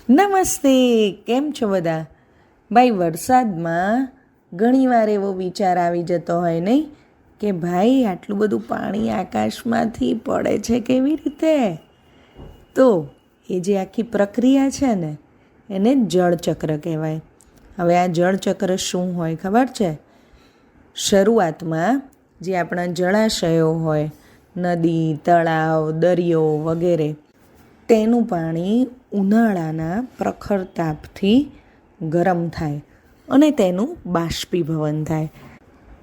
નમસ્તે. કેમ છો બધા? ભાઈ, વરસાદમાં ઘણીવાર એવો વિચાર આવી જતો હોય નહીં કે ભાઈ આટલું બધું પાણી આકાશમાંથી પડે છે કેવી રીતે? તો એ જે આખી પ્રક્રિયા છે ને એને જળચક્ર કહેવાય. હવે આ જળચક્ર શું હોય ખબર છે? શરૂઆતમાં જે આપણા જળાશયો હોય, નદી, તળાવ, દરિયો વગેરે, તેનું પાણી ઉનાળાના પ્રખર તાપથી ગરમ થાય અને તેનું બાષ્પીભવન થાય,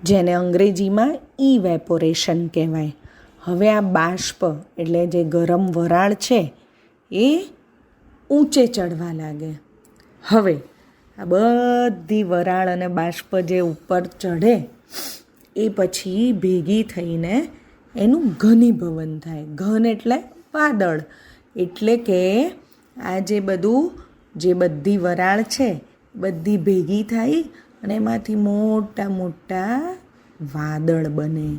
જેને અંગ્રેજીમાં ઇવેપોરેશન કહેવાય. હવે આ બાષ્પ એટલે જે ગરમ વરાળ છે એ ઊંચે ચડવા લાગે. હવે આ બધી વરાળ અને બાષ્પ જે ઉપર ચઢે એ પછી ભેગી થઈને એનું ઘનીભવન થાય. ઘન એટલે વાદળ, એટલે કે આ જે બધી વરાળ છે બધી ભેગી થાય અને એમાંથી મોટા મોટા વાદળ બને.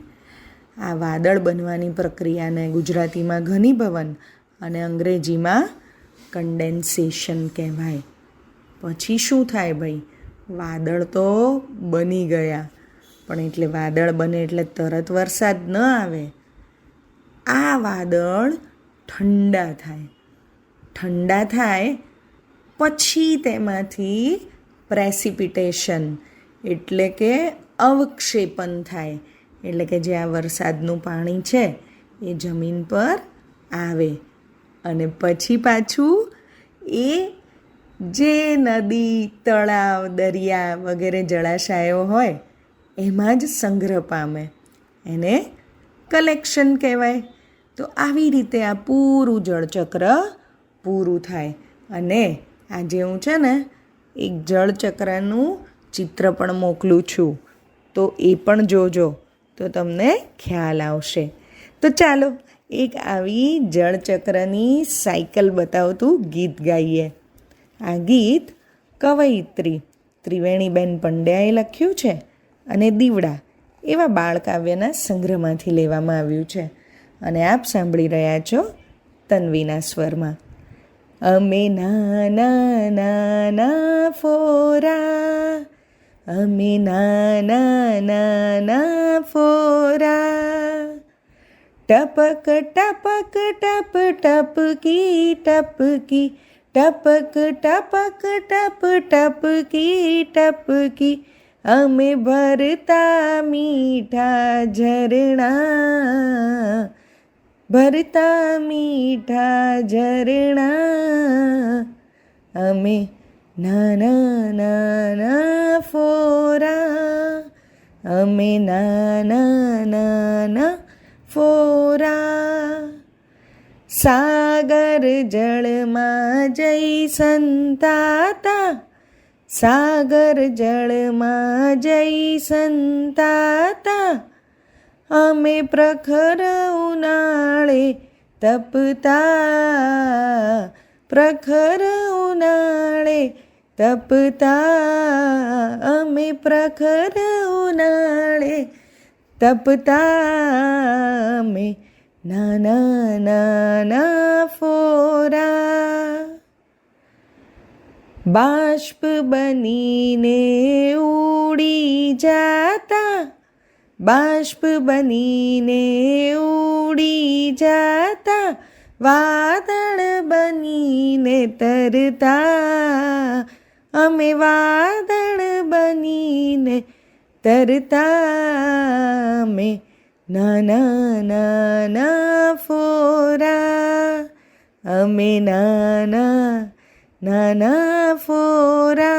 આ વાદળ બનવાની પ્રક્રિયાને ગુજરાતીમાં ઘનીભવન અને અંગ્રેજીમાં કન્ડેન્સેશન કહેવાય. પછી શું થાય ભાઈ? વાદળ તો બની ગયા, પણ એટલે વાદળ બને એટલે તરત વરસાદ ન આવે. આ વાદળ ઠંડા થાય પછી તેમાંથી પ્રેસિપિટેશન એટલે કે અવક્ષેપન થાય, એટલે કે જે આ વરસાદનું પાણી છે એ જમીન પર આવે અને પછી પાછું એ જે નદી, તળાવ, દરિયા વગેરે જળાશયો હોય એમાં જ સંગ્રહ પામે. એને કલેક્શન કહેવાય. તો આવી રીતે આ પૂરું જળચક્ર પૂરું થાય. અને આજે હું છે ને એક જળચક્રનું ચિત્ર પણ મોકલું છું, તો એ પણ જોજો તો તમને ખ્યાલ આવશે. તો ચાલો એક આવી જળચક્રની સાયકલ બતાવતું ગીત ગાઈએ. આ ગીત કવયિત્રી ત્રિવેણીબેન પંડ્યાએ લખ્યું છે અને દીવડા એવા બાળકાવ્યના સંગ્રહમાંથી લેવામાં આવ્યું છે અને આપ સાંભળી રહ્યા છો તન્વીના સ્વરમાં. અમે નાના નાના ફોરા, અમે નાના નાના ફોરા, ટપક ટપક ટપ ટપકી ટપકી, ટપક ટપક ટપ ટપકી ટપકી, અમે ભરતા મીઠા ઝરણા, ભરતા મીઠા ઝરણા, અમે નાના નાના ફોરા, અમે નાના નાના ફોરા. સાગર જળમાં જઈ સંતાતા, સાગર જળમાં જઈ સંતાતા, અમે પ્રખર ઉનાળે તપતા, પ્રખર ઉનાળે તપતા, અમે પ્રખર ઉનાળે તપતા, અમે નાના નાના ફોરા. બાષ્પ બનીને ઉડી જાતા, બાષ્પ બનીને ઉડી જાતા, વાદળ બનીને તરતા, અમે વાદળ બનીને તરતા, અમે નાના નાના ફોરા, અમે નાના નાના ફોરા.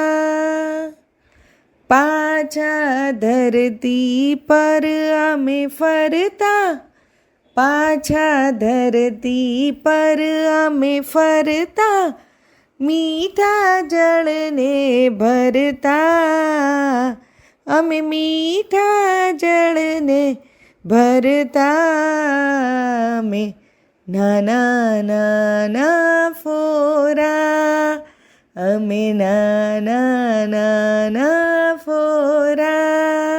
પાછા ધરતી પર અમે ફરતા, પાછા ધરતી પર અમે ફરતા, મીઠા જળને ભરતા, અમે મીઠા જળને ભરતા, અમે નાના નાના ફોરા, અમે નાના નાના ફોરા.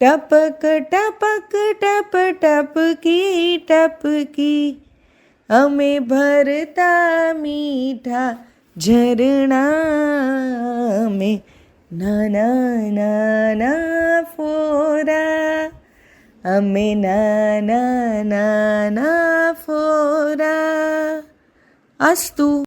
ટપક ટપક ટપ ટપકી ટપકી, અમે ભરતા મીઠા ઝરણા મેં નાના નાના ફોરા, અમે નાના નાના ફોરા. અસ્તુ.